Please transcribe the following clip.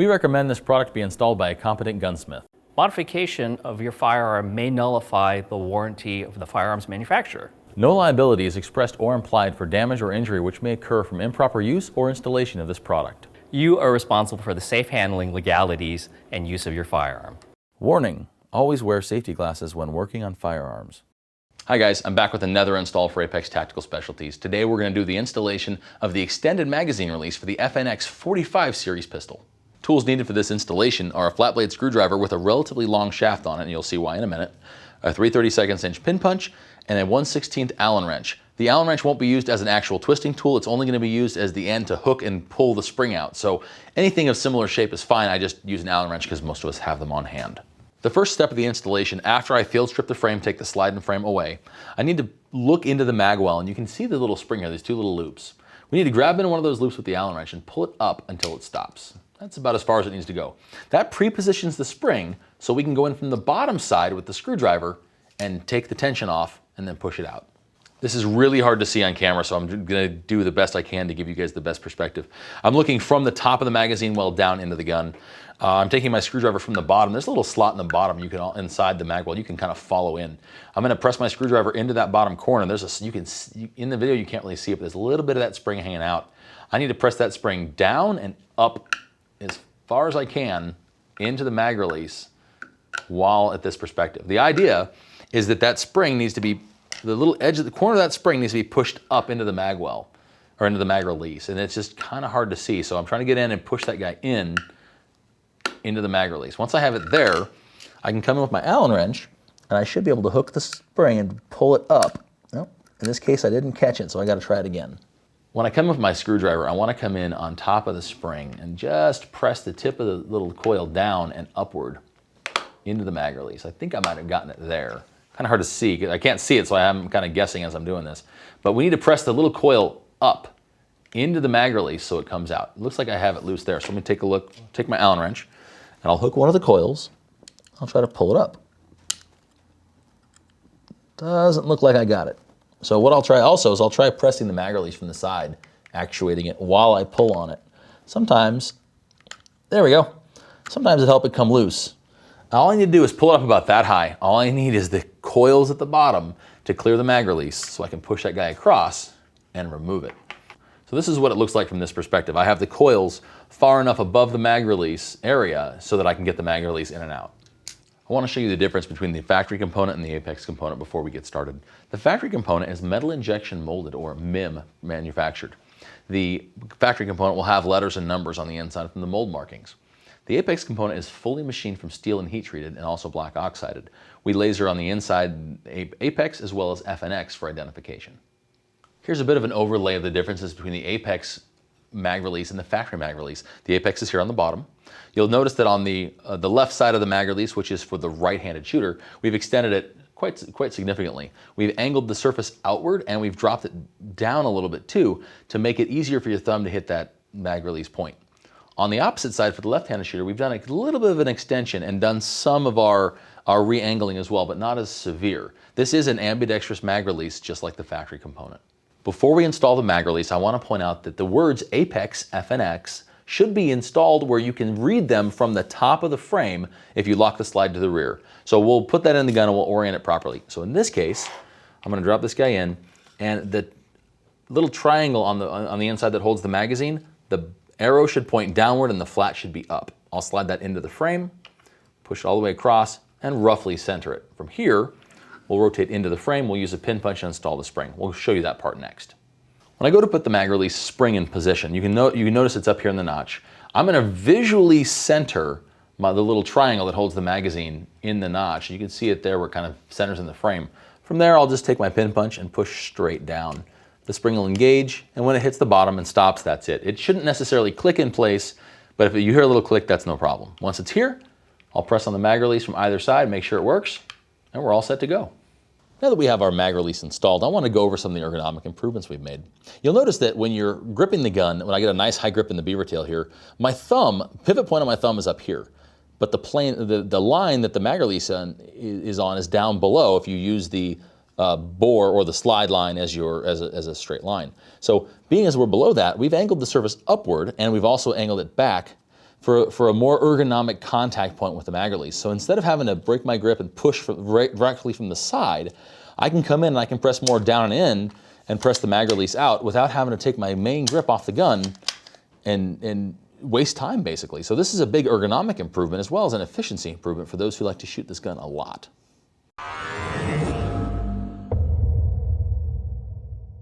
We recommend this product be installed by a competent gunsmith. Modification of your firearm may nullify the warranty of the firearm's manufacturer. No liability is expressed or implied for damage or injury which may occur from improper use or installation of this product. You are responsible for the safe handling, legalities, and use of your firearm. Warning: always wear safety glasses when working on firearms. Hi guys, I'm back with another install for Apex Tactical Specialties. Today we're going to do the installation of the extended magazine release for the FNX-45 series pistol. Tools needed for this installation are a flat blade screwdriver with a relatively long shaft on it, and you'll see why in a minute, a 3/32 inch pin punch, and a 1/16 Allen wrench. The Allen wrench won't be used as an actual twisting tool, it's only going to be used as the end to hook and pull the spring out. So anything of similar shape is fine, I just use an Allen wrench because most of us have them on hand. The first step of the installation, after I field strip the frame, take the sliding frame away, I need to look into the mag well, and you can see the little spring here, these two little loops. We need to grab into one of those loops with the Allen wrench and pull it up until it stops. That's about as far as it needs to go. That pre-positions the spring so we can go in from the bottom side with the screwdriver and take the tension off and then push it out. This is really hard to see on camera, so I'm gonna do the best I can to give you guys the best perspective. I'm looking from the top of the magazine well down into the gun. I'm taking my screwdriver from the bottom. There's a little slot in the bottom inside the mag well. You can kind of follow in. I'm gonna press my screwdriver into that bottom corner. In the video you can't really see it, but there's a little bit of that spring hanging out. I need to press that spring down and up as far as I can into the mag release while at this perspective. The idea is that that spring needs to be, the little edge of the corner of that spring needs to be pushed up into the mag well, or into the mag release, and it's just kind of hard to see. So I'm trying to get in and push that guy into the mag release. Once I have it there, I can come in with my Allen wrench, and I should be able to hook the spring and pull it up. Well, in this case, I didn't catch it, so I got to try it again. When I come with my screwdriver, I want to come in on top of the spring and just press the tip of the little coil down and upward into the mag release. I think I might have gotten it there. Kind of hard to see, because I can't see it, so I'm kind of guessing as I'm doing this. But we need to press the little coil up into the mag release so it comes out. It looks like I have it loose there, so let me take a look, take my Allen wrench, and I'll hook one of the coils. I'll try to pull it up. Doesn't look like I got it. So what I'll try also is I'll try pressing the mag release from the side, actuating it while I pull on it. Sometimes, there we go. Sometimes it helps it come loose. All I need to do is pull it up about that high. All I need is the coils at the bottom to clear the mag release so I can push that guy across and remove it. So this is what it looks like from this perspective. I have the coils far enough above the mag release area so that I can get the mag release in and out. I want to show you the difference between the factory component and the Apex component before we get started. The factory component is metal injection molded, or MIM, manufactured. The factory component will have letters and numbers on the inside from the mold markings. The Apex component is fully machined from steel and heat treated and also black oxided. We laser on the inside Apex as well as FNX for identification. Here's a bit of an overlay of the differences between the Apex mag release and the factory mag release. The Apex is here on the bottom. You'll notice that on the left side of the mag release, which is for the right-handed shooter, we've extended it quite significantly. We've angled the surface outward and we've dropped it down a little bit too to make it easier for your thumb to hit that mag release point. On the opposite side, for the left-handed shooter, we've done a little bit of an extension and done some of our re-angling as well, but not as severe. This is an ambidextrous mag release, just like the factory component. Before we install the mag release, I want to point out that the words Apex FNX should be installed where you can read them from the top of the frame if you lock the slide to the rear. So we'll put that in the gun and we'll orient it properly. So in this case, I'm going to drop this guy in, and the little triangle on the inside that holds the magazine, the arrow should point downward and the flat should be up. I'll slide that into the frame, push it all the way across, and roughly center it. From here, we'll rotate into the frame, we'll use a pin punch and install the spring. We'll show you that part next. When I go to put the mag release spring in position, you can notice it's up here in the notch. I'm going to visually center the little triangle that holds the magazine in the notch. You can see it there where it kind of centers in the frame. From there, I'll just take my pin punch and push straight down. The spring will engage, and when it hits the bottom and stops, that's it. It shouldn't necessarily click in place, but if you hear a little click, that's no problem. Once it's here, I'll press on the mag release from either side, make sure it works, and we're all set to go. Now that we have our mag release installed, I want to go over some of the ergonomic improvements we've made. You'll notice that when you're gripping the gun, when I get a nice high grip in the beaver tail here, my pivot point on my thumb is up here. But the line that the mag release is on is down below if you use the bore or the slide line as a straight line. So being as we're below that, we've angled the surface upward and we've also angled it back for a more ergonomic contact point with the mag release. So instead of having to break my grip and push directly from the side, I can come in and I can press more down and in and press the mag release out without having to take my main grip off the gun and waste time, basically. So this is a big ergonomic improvement as well as an efficiency improvement for those who like to shoot this gun a lot.